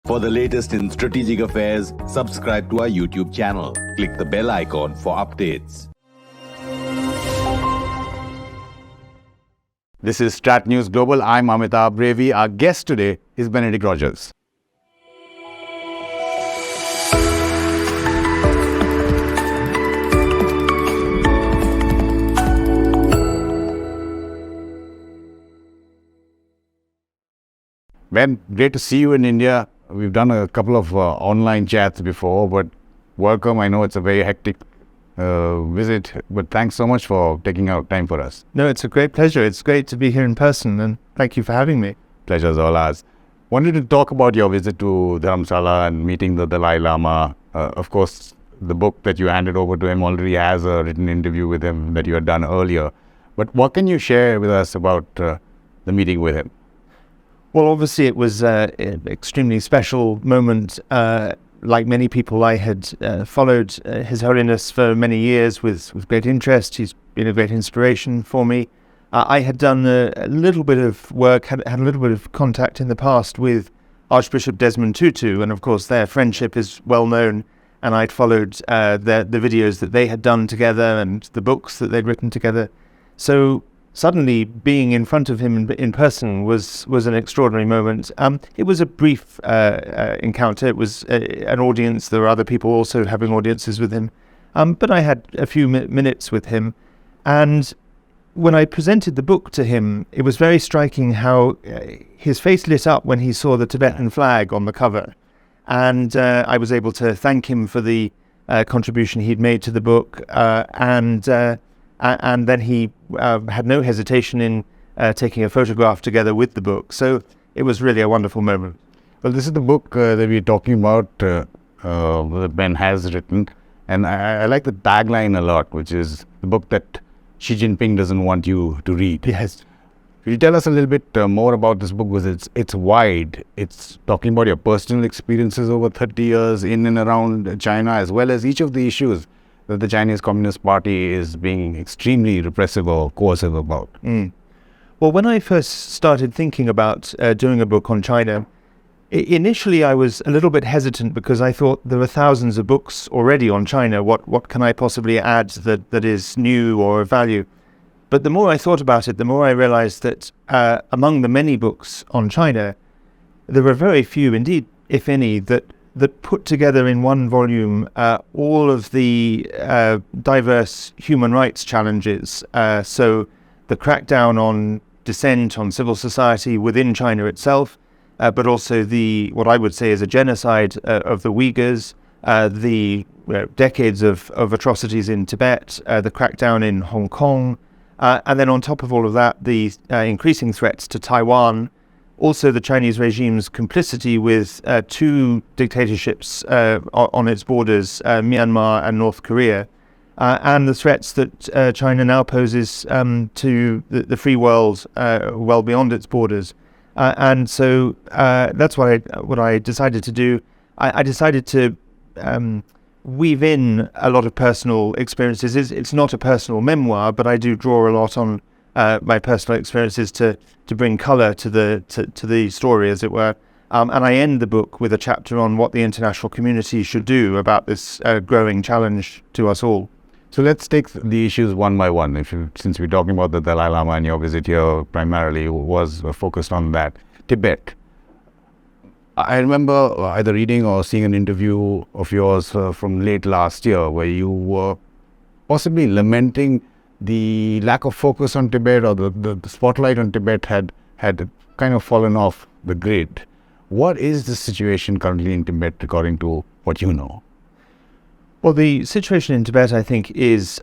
For the latest in strategic affairs, subscribe to our YouTube channel. Click the bell icon for updates. This is StratNews Global. I'm Amitabh. Revi. Our guest today is Benedict Rogers. Ben, great to see you in India. We've done a couple of online chats before, but welcome. I know it's a very hectic visit, but thanks so much for taking out time for us. No, it's a great pleasure. It's great to be here in person, and thank you for having me. Pleasure's all ours. Wanted to talk about your visit to Dharamsala and meeting the Dalai Lama. Of course, the book that you handed over to him already has a written interview with him that you had done earlier. But what can you share with us about the meeting with him? Well, obviously it was an extremely special moment. Like many people, I had followed His Holiness for many years with great interest. He's been a great inspiration for me. I had done a little bit of work, had a little bit of contact in the past with Archbishop Desmond Tutu, and of course their friendship is well known, and I'd followed the videos that they had done together and the books that they'd written together. So suddenly being in front of him in person was an extraordinary moment. It was a brief encounter. It was an audience. There were other people also having audiences with him. But I had a few minutes with him. And when I presented the book to him, it was very striking how his face lit up when he saw the Tibetan flag on the cover. And I was able to thank him for the contribution he'd made to the book. And then he had no hesitation in taking a photograph together with the book. So it was really a wonderful moment. Well, this is the book that we're talking about that Ben has written. And I like the tagline a lot, which is the book that Xi Jinping doesn't want you to read. Yes. Could you tell us a little bit more about this book? Because it's wide. It's talking about your personal experiences over 30 years in and around China, as well as each of the issues that the Chinese Communist Party is being extremely repressive or coercive about. Well, when I first started thinking about doing a book on China, initially I was a little bit hesitant because I thought there are thousands of books already on China. What can I possibly add that is new or of value? But the more I thought about it, the more I realized that among the many books on China, there were very few indeed, if any, that put together in one volume all of the diverse human rights challenges. So the crackdown on dissent, on civil society within China itself, but also what I would say is a genocide of the Uyghurs, the decades of atrocities in Tibet, the crackdown in Hong Kong, and then on top of all of that, the increasing threats to Taiwan. Also, the Chinese regime's complicity with two dictatorships on its borders, Myanmar and North Korea, and the threats that China now poses to the free world well beyond its borders. And so that's what I decided to do. I decided to weave in a lot of personal experiences. It's not a personal memoir, but I do draw a lot on my personal experiences to bring colour to the story, as it were. And I end the book with a chapter on what the international community should do about this growing challenge to us all. So let's take the issues one by one. Since we're talking about the Dalai Lama and your visit here primarily was focused on that. Tibet. I remember either reading or seeing an interview of yours from late last year where you were possibly lamenting the lack of focus on Tibet, or the spotlight on Tibet had kind of fallen off the grid. What is the situation currently in Tibet according to what you know? Well, the situation in Tibet, I think, is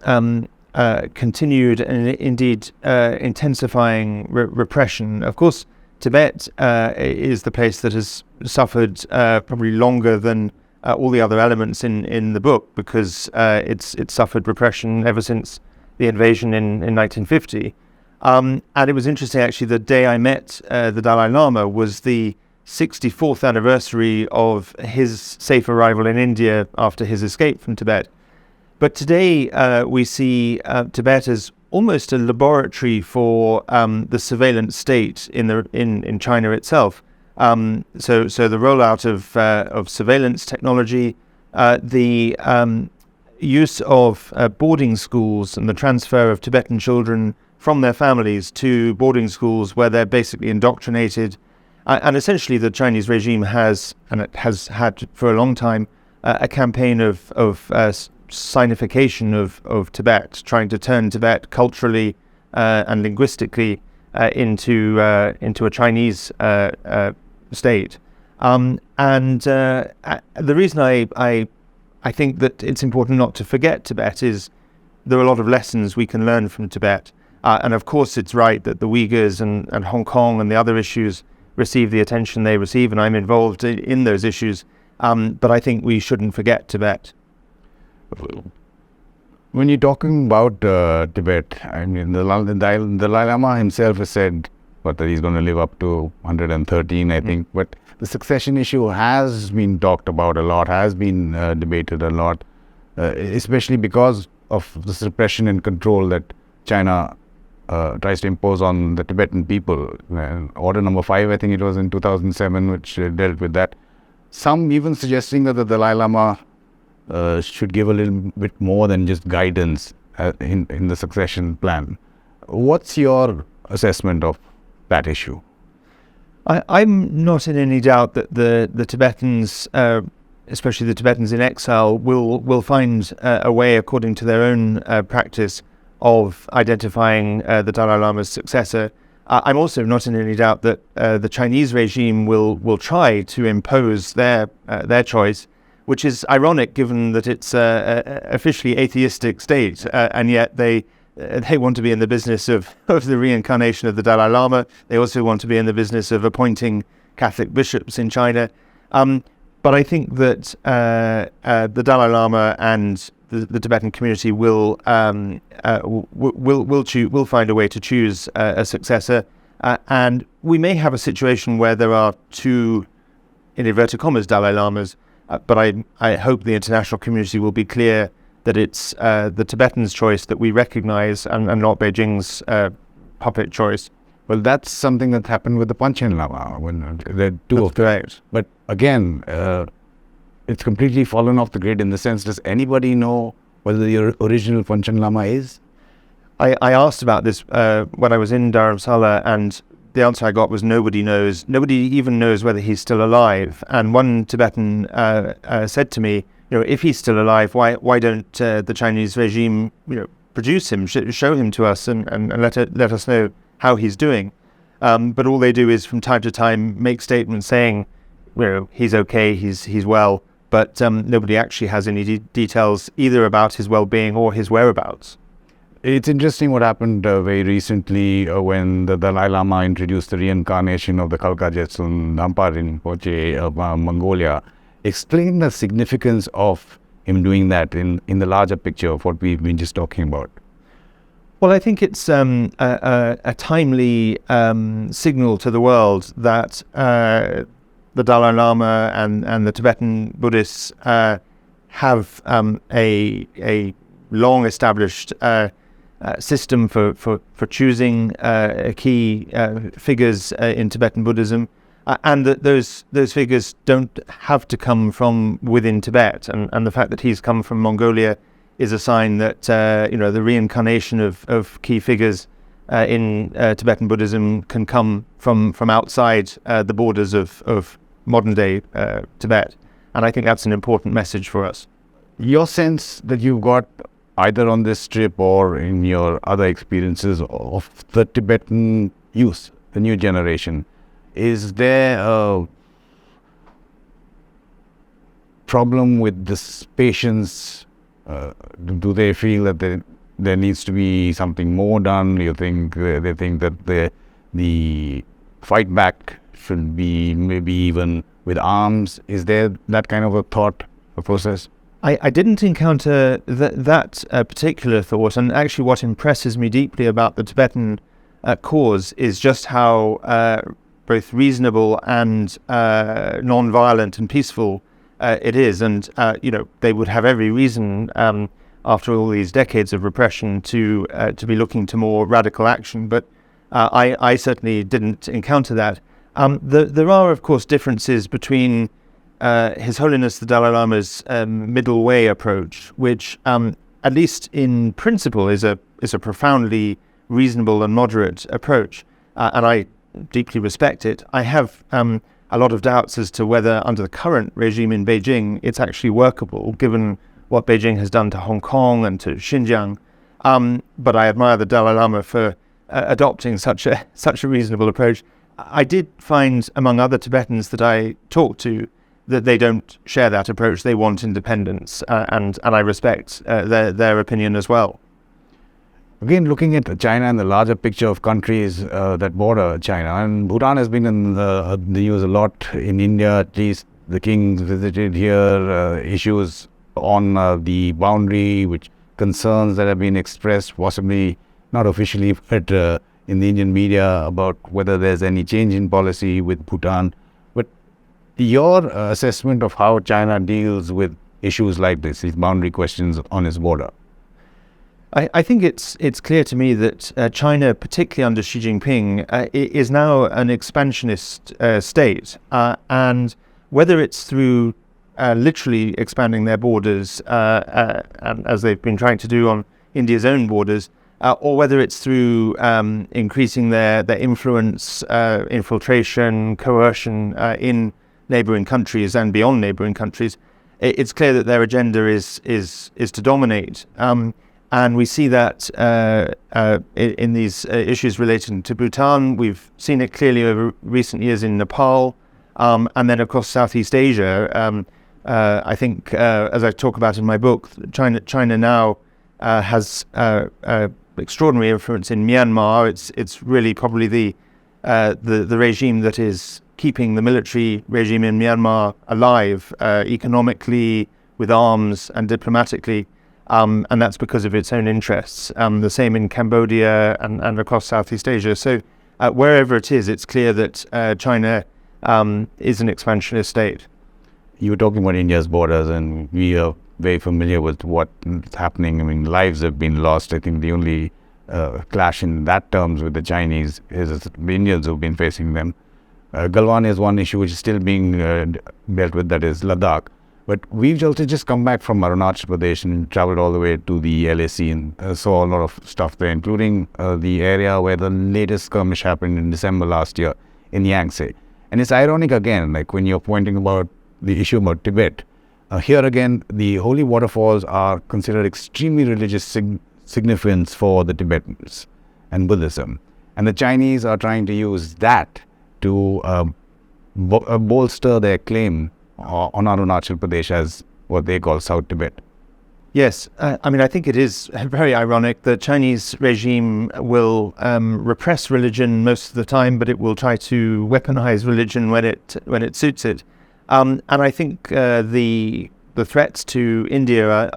continued and indeed intensifying repression. Of course, Tibet is the place that has suffered probably longer than all the other elements in the book, because it's suffered repression ever since the invasion in 1950. And it was interesting, actually, the day I met the Dalai Lama was the 64th anniversary of his safe arrival in India after his escape from Tibet. But today we see Tibet as almost a laboratory for the surveillance state in China itself. So the rollout of surveillance technology, the use of boarding schools and the transfer of Tibetan children from their families to boarding schools where they're basically indoctrinated. And essentially the Chinese regime has, and it has had for a long time, a campaign of signification of Tibet, trying to turn Tibet culturally and linguistically into a Chinese state. And the reason I think that it's important not to forget Tibet is there are a lot of lessons we can learn from Tibet. And of course it's right that the Uyghurs and Hong Kong and the other issues receive the attention they receive, and I'm involved in those issues. But I think we shouldn't forget Tibet. When you're talking about Tibet, I mean, the Dalai Lama himself has said that he's going to live up to 113, I think. But the succession issue has been talked about a lot, has been debated a lot, especially because of this repression and control that China tries to impose on the Tibetan people. Order number 5, I think it was in 2007, which dealt with that. Some even suggesting that the Dalai Lama should give a little bit more than just guidance in the succession plan. What's your assessment of that issue? I'm not in any doubt that the Tibetans, especially the Tibetans in exile, will find a way, according to their own practice, of identifying the Dalai Lama's successor. I'm also not in any doubt that the Chinese regime will try to impose their choice, which is ironic given that it's officially atheistic state, and yet they want to be in the business of the reincarnation of the Dalai Lama. They also want to be in the business of appointing Catholic bishops in China. But I think that the Dalai Lama and the Tibetan community will find a way to choose a successor, and we may have a situation where there are two, in inverted commas, Dalai Lamas. But I hope the international community will be clear that it's the Tibetans' choice that we recognize, and not Beijing's puppet choice. Well, that's something that happened with the Panchen Lama when there are two of them. But again, it's completely fallen off the grid in the sense, does anybody know whether the original Panchen Lama is? I asked about this when I was in Dharamsala, and the answer I got was nobody knows. Nobody even knows whether he's still alive. And one Tibetan said to me, if he's still alive, why don't the Chinese regime, produce him, show him to us, and let us know how he's doing. But all they do is from time to time make statements saying, he's okay, he's well, but nobody actually has any details either about his well-being or his whereabouts. It's interesting what happened very recently when the Dalai Lama introduced the reincarnation of the Khalkha Jetsun Nampa Rinpoche of Mongolia. Explain the significance of him doing that in the larger picture of what we've been just talking about. Well, I think it's a timely signal to the world that the Dalai Lama and the Tibetan Buddhists have a long-established system for choosing key figures in Tibetan Buddhism, and that those figures don't have to come from within Tibet. And the fact that he's come from Mongolia is a sign that the reincarnation of key figures in Tibetan Buddhism can come from outside the borders of modern-day Tibet. And I think that's an important message for us. Your sense that you've got either on this trip or in your other experiences of the Tibetan youth, the new generation, is there a problem with this patience? Do they feel that there needs to be something more done? You think they think that the fight back should be maybe even with arms? Is there that kind of a thought, a process? I didn't encounter that particular thought, and actually what impresses me deeply about the Tibetan cause is just how both reasonable and non-violent and peaceful it is. And they would have every reason after all these decades of repression to be looking to more radical action, but I certainly didn't encounter that. There are, of course, differences between His Holiness the Dalai Lama's middle way approach, which, at least in principle, is a profoundly reasonable and moderate approach, and I deeply respect it. I have a lot of doubts as to whether, under the current regime in Beijing, it's actually workable, given what Beijing has done to Hong Kong and to Xinjiang. But I admire the Dalai Lama for adopting such a reasonable approach. I did find, among other Tibetans that I talked to, that they don't share that approach. They want independence, and I respect their opinion as well. Again, looking at China and the larger picture of countries that border China, and Bhutan has been in the news a lot. In India, at least, the king visited here. Issues on the boundary, which concerns that have been expressed, possibly not officially, but in the Indian media, about whether there's any change in policy with Bhutan. But your assessment of how China deals with issues like this, these boundary questions on its border? I think it's clear to me that China, particularly under Xi Jinping, is now an expansionist state, and whether it's through literally expanding their borders, and as they've been trying to do on India's own borders, or whether it's through increasing their influence, infiltration, coercion in neighbouring countries and beyond neighbouring countries, it's clear that their agenda is to dominate. And we see that in these issues relating to Bhutan. We've seen it clearly over recent years in Nepal, and then across Southeast Asia. I think, as I talk about in my book, China now has extraordinary influence in Myanmar. It's really probably the regime that is keeping the military regime in Myanmar alive, economically, with arms, and diplomatically. And that's because of its own interests. The same in Cambodia and across Southeast Asia. So wherever it is, it's clear that China is an expansionist state. You were talking about India's borders, and we are very familiar with what's happening. I mean, lives have been lost. I think the only clash in that terms with the Chinese is the Indians who've been facing them. Galwan is one issue which is still being dealt with, that is Ladakh. But we've also just come back from Arunachal Pradesh and traveled all the way to the LAC and saw a lot of stuff there, including the area where the latest skirmish happened in December last year in Yangtze. And it's ironic again, like when you're pointing about the issue about Tibet, here again, the holy waterfalls are considered extremely religious significance for the Tibetans and Buddhism. And the Chinese are trying to use that to bolster their claim on Arunachal Pradesh as what they call South Tibet. Yes, I mean, I think it is very ironic. The Chinese regime will repress religion most of the time, but it will try to weaponize religion when it suits it. And I think the threats to India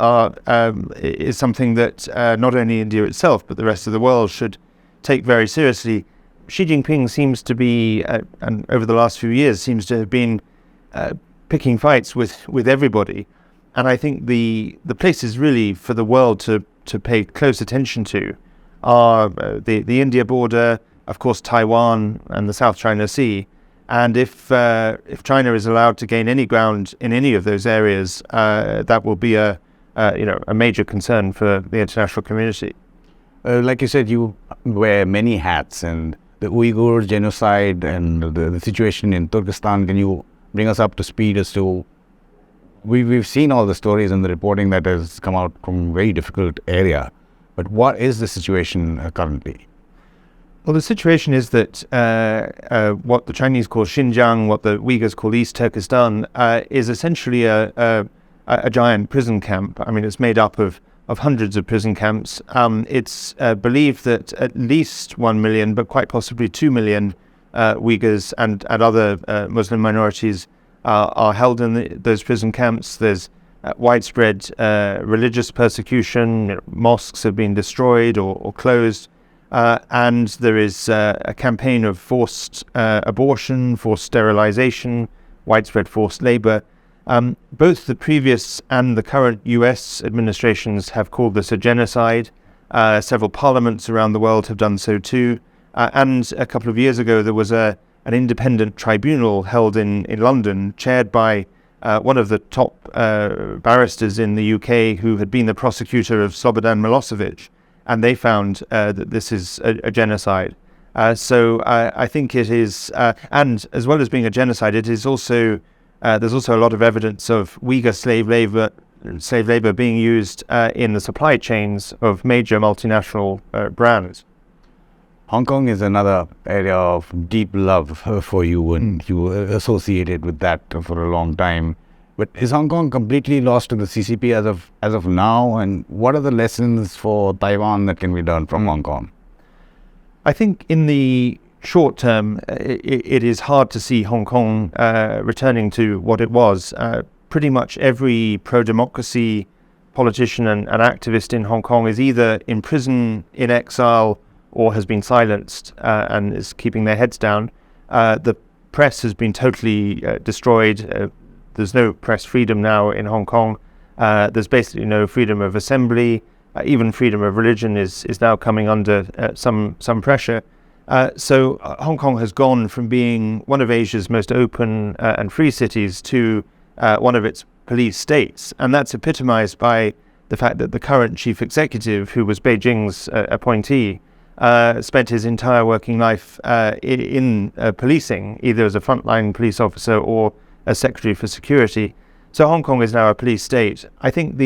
is something that not only India itself, but the rest of the world should take very seriously. Xi Jinping seems to be, and over the last few years, seems to have been picking fights with everybody, and I think the places really for the world to pay close attention to are the India border, of course Taiwan and the South China Sea, and if China is allowed to gain any ground in any of those areas, that will be a major concern for the international community. Like you said, you wear many hats, and the Uyghur genocide and the situation in Turkestan. Can you bring us up to speed as to, we've seen all the stories and the reporting that has come out from a very difficult area, but what is the situation currently? Well, the situation is that what the Chinese call Xinjiang, what the Uyghurs call East Turkestan, is essentially a giant prison camp. I mean, it's made up of hundreds of prison camps. It's believed that at least 1 million, but quite possibly 2 million Uyghurs and other Muslim minorities are held in those prison camps. There's widespread religious persecution. Mosques have been destroyed or closed, and there is a campaign of forced abortion, forced sterilization, widespread forced labor. Both the previous and the current US administrations have called this a genocide. Several parliaments around the world have done so too. And a couple of years ago, there was a an independent tribunal held in London, chaired by one of the top barristers in the UK who had been the prosecutor of Slobodan Milosevic, and they found that this is a genocide. So I think it is, and as well as being a genocide, it is also there's also a lot of evidence of Uyghur slave labor being used in the supply chains of major multinational brands. Hong Kong is another area of deep love for you, and you were associated with that for a long time. But is Hong Kong completely lost to the CCP as of now? And what are the lessons for Taiwan that can be learned from Hong Kong? I think in the short term, it is hard to see Hong Kong returning to what it was. Pretty much every pro-democracy politician and activist in Hong Kong is either in prison, in exile, or has been silenced and is keeping their heads down. The press has been totally destroyed. There's no press freedom now in Hong Kong. There's basically no freedom of assembly. Even freedom of religion is now coming under some pressure. So Hong Kong has gone from being one of Asia's most open and free cities to one of its police states. And that's epitomized by the fact that the current chief executive, who was Beijing's appointee, spent his entire working life in policing, either as a frontline police officer or as Secretary for Security. So Hong Kong is now a police state. I think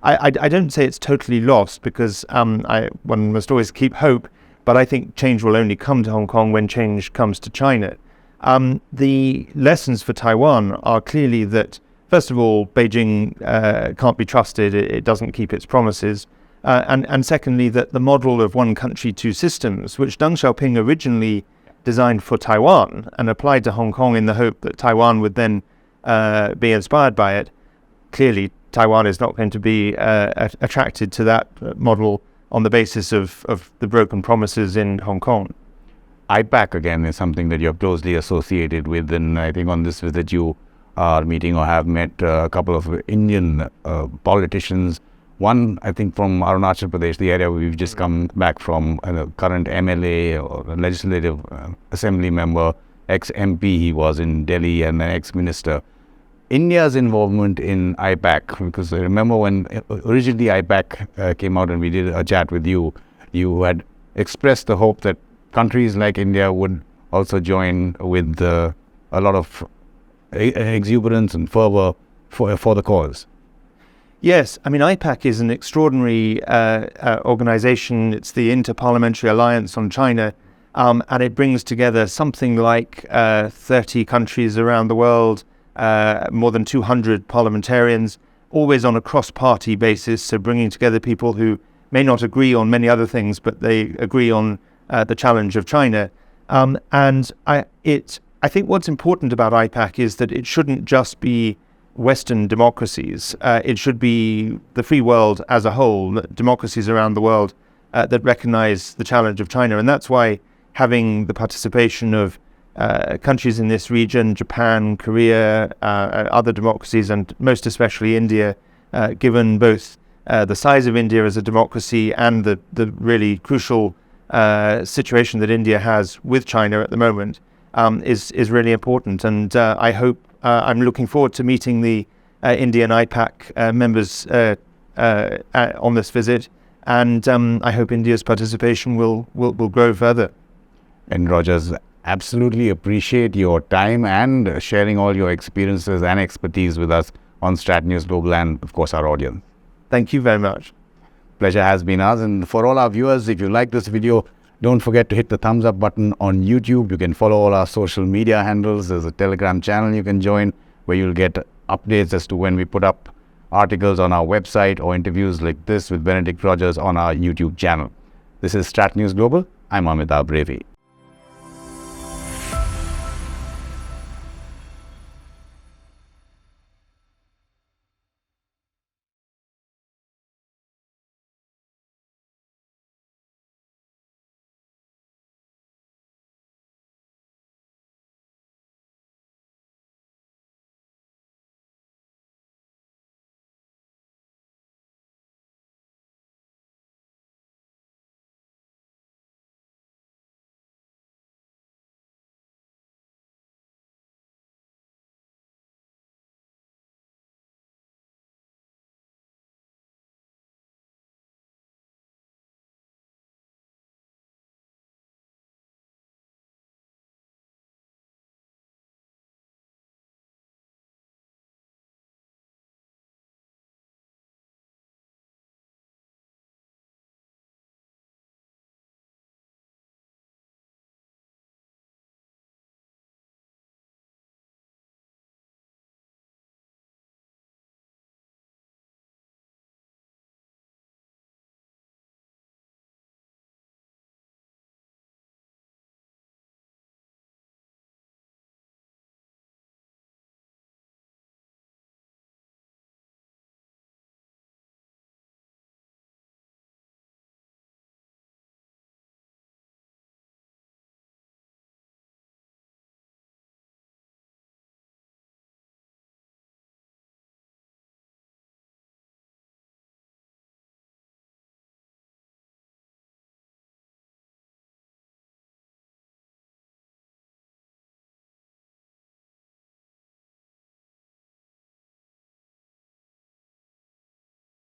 I don't say it's totally lost, because one must always keep hope, but I think change will only come to Hong Kong when change comes to China. The lessons for Taiwan are clearly that, first of all, Beijing can't be trusted. It doesn't keep its promises. And secondly, that the model of one country, two systems, which Deng Xiaoping originally designed for Taiwan and applied to Hong Kong in the hope that Taiwan would then be inspired by it, clearly Taiwan is not going to be attracted to that model on the basis of the broken promises in Hong Kong. IPAC, again, is something that you're closely associated with, and I think on this visit you are meeting or have met a couple of Indian politicians. One, I think, from Arunachal Pradesh, the area we've just come back from, a current MLA or a legislative assembly member, ex-MP he was in Delhi, and an ex-minister. India's involvement in IPAC, because I remember when originally IPAC came out and we did a chat with you, you had expressed the hope that countries like India would also join with a lot of exuberance and fervor for the cause. Yes, I mean, IPAC is an extraordinary organization. It's the Inter-Parliamentary Alliance on China, and it brings together something like 30 countries around the world, more than 200 parliamentarians, always on a cross-party basis, so bringing together people who may not agree on many other things, but they agree on the challenge of China. And I think what's important about IPAC is that it shouldn't just be Western democracies. It should be the free world as a whole, democracies around the world that recognize the challenge of China. And that's why having the participation of countries in this region, Japan, Korea, other democracies, and most especially India, given both the size of India as a democracy and the really crucial situation that India has with China at the moment, is really important. And I hope I'm looking forward to meeting the Indian IPAC members on this visit, and I hope India's participation will grow further. And Rogers, absolutely appreciate your time and sharing all your experiences and expertise with us on StratNews Global and, of course, our audience. Thank you very much. Pleasure has been ours. And for all our viewers, if you like this video, don't forget to hit the thumbs up button on YouTube. You can follow all our social media handles. There's a Telegram channel you can join where you'll get updates as to when we put up articles on our website or interviews like this with Benedict Rogers on our YouTube channel. This is StratNews Global. I'm Amitabh Revi.